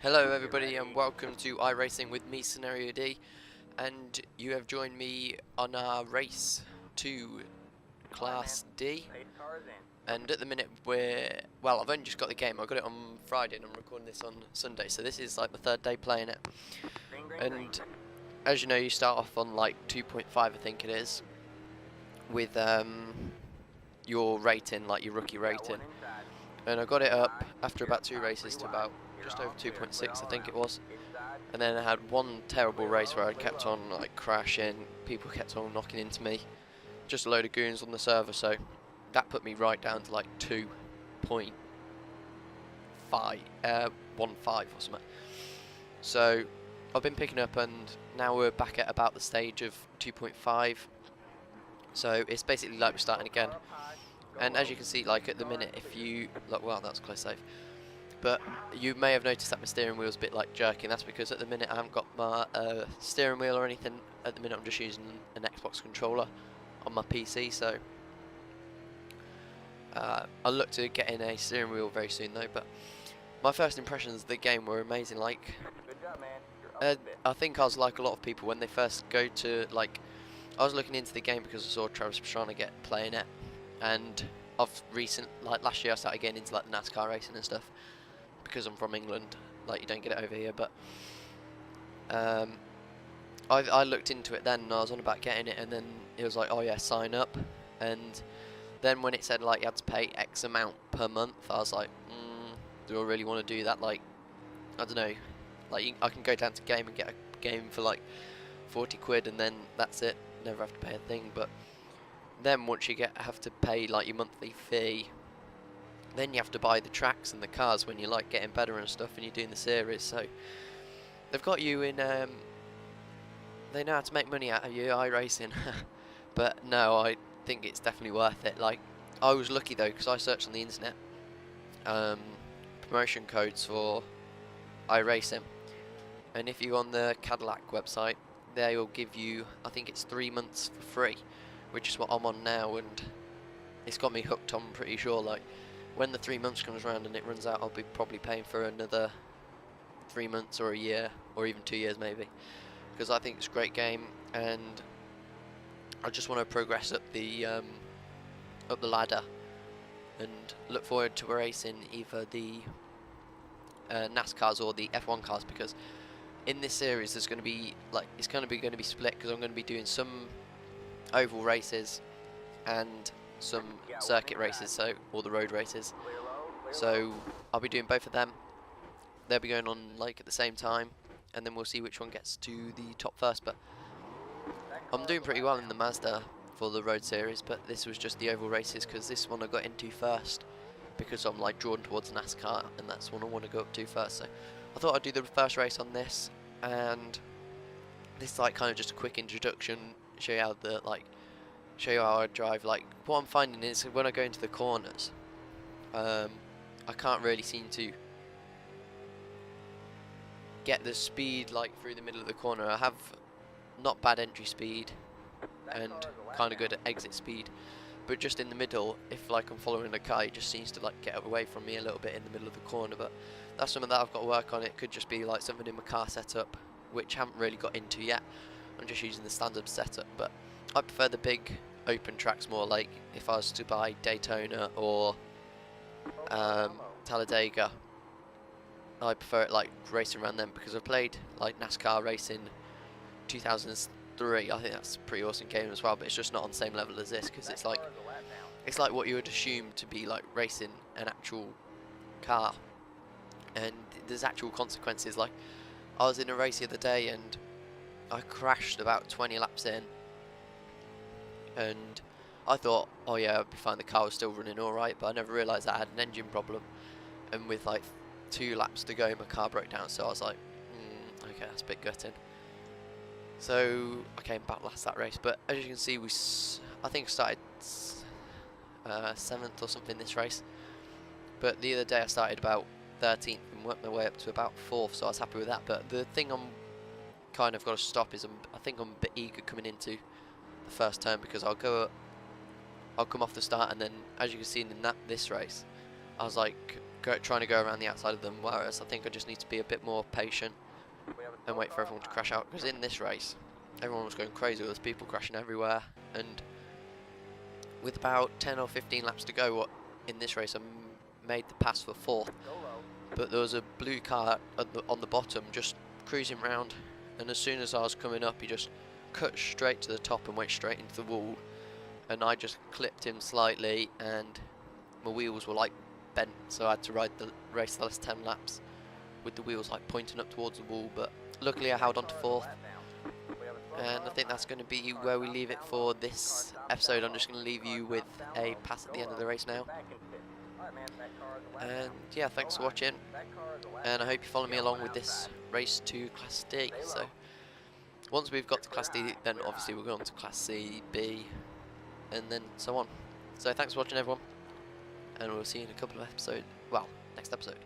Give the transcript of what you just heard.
Hello everybody and welcome to iRacing with me, Scenario D, and you have joined me on our race to Class D, and at the minute well, I've only just got the game. I got it on Friday and I'm recording this on Sunday, so this is like the third day playing it. And as you know, you start off on like 2.5, I think it is, with your rating, like your rookie rating, and I got it up after about 2 races to about just over 2.6, I think it was. And then I had one terrible race where I kept on like crashing, people kept on knocking into me, just a load of goons on the server, so that put me right down to like 2.15, 15 or something. So I've been picking up, and now we're back at about the stage of 2.5, so it's basically like we're starting again. And as you can see, like at the minute, if you look, well, that's close save. But you may have noticed that my steering wheel's a bit like jerking. That's because at the minute I haven't got my steering wheel or anything. At the minute I'm just using an Xbox controller on my PC. So I'll look to get in a steering wheel very soon though. But my first impressions of the game were amazing. Like, I think I was like a lot of people when they first go to, like, I was looking into the game because I saw Travis Pastrana playing it, and like last year I started getting into like the NASCAR racing and stuff. Because I'm from England, like you don't get it over here, but I looked into it then and I was on about getting it, and then it was like, oh yeah, sign up, and then when it said like you had to pay X amount per month, I was like, do I really want to do that? Like, I don't know, like I can go down to game and get a game for like 40 quid and then that's it, never have to pay a thing. But then once you have to pay like your monthly fee, then you have to buy the tracks and the cars when you're like getting better and stuff and you're doing the series. So they've got you in, they know how to make money out of you, iRacing. But no, I think it's definitely worth it. Like, I was lucky though, because I searched on the internet promotion codes for iRacing, and if you're on the Cadillac website, they will give you, I think it's 3 months for free, which is what I'm on now, and it's got me hooked. I'm pretty sure, like, when the 3 months comes around and it runs out, I'll be probably paying for another 3 months or a year or even 2 years maybe, because I think it's a great game and I just want to progress up the ladder and look forward to racing either the NASCARs or the F1 cars, because in this series there's going to be like, it's going to be split, because I'm going to be doing some oval races and some circuit races, so all the road races. So I'll be doing both of them. They'll be going on like at the same time, and then we'll see which one gets to the top first. But I'm doing pretty well in the Mazda for the road series, but this was just the oval races, because this one I got into first, because I'm like drawn towards NASCAR and that's one I want to go up to first. So I thought I'd do the first race on this, and this is like kind of just a quick introduction, show you how I drive. Like, what I'm finding is when I go into the corners, I can't really seem to get the speed like through the middle of the corner. I have not bad entry speed and kind of good exit speed, but just in the middle, if like I'm following a car, it just seems to like get away from me a little bit in the middle of the corner. But that's something that I've got to work on. It could just be like something in my car setup, which I haven't really got into yet. I'm just using the standard setup, but I prefer the big open tracks more. Like if I was to buy Daytona or Talladega, I prefer it like racing around them, because I've played like NASCAR racing 2003. I think that's a pretty awesome game as well, but it's just not on the same level as this, because it's like what you would assume to be like racing an actual car, and there's actual consequences. Like, I was in a race the other day and I crashed about 20 laps in, and I thought, oh yeah, I'd be fine, the car was still running alright, but I never realised I had an engine problem, and with like 2 laps to go my car broke down. So I was like, okay, that's a bit gutting. So I came back last that race, but as you can see, I think I started 7th or something this race, but the other day I started about 13th and worked my way up to about 4th, so I was happy with that. But the thing I'm kind of got to stop is I think I'm a bit eager coming into the first turn, because I'll come off the start, and then as you can see in this race, I was like trying to go around the outside of them, whereas I think I just need to be a bit more patient and wait for everyone to crash out, because in this race everyone was going crazy. There's people crashing everywhere, and with about 10 or 15 laps to go in this race, I made the pass for 4th, but there was a blue car on the bottom just cruising round, and as soon as I was coming up he just cut straight to the top and went straight into the wall, and I just clipped him slightly and my wheels were like bent, so I had to race the last 10 laps with the wheels like pointing up towards the wall, but luckily I held on to 4th. And I think that's going to be where we leave it for this episode. I'm just going to leave you with a pass at the end of the race now. And yeah, thanks for watching, and I hope you follow me along with this race to Class D. So once we've got to Class D, then obviously we'll go on to Class C, B, and then so on. So thanks for watching, everyone, and we'll see you in a couple of episodes, well, next episode.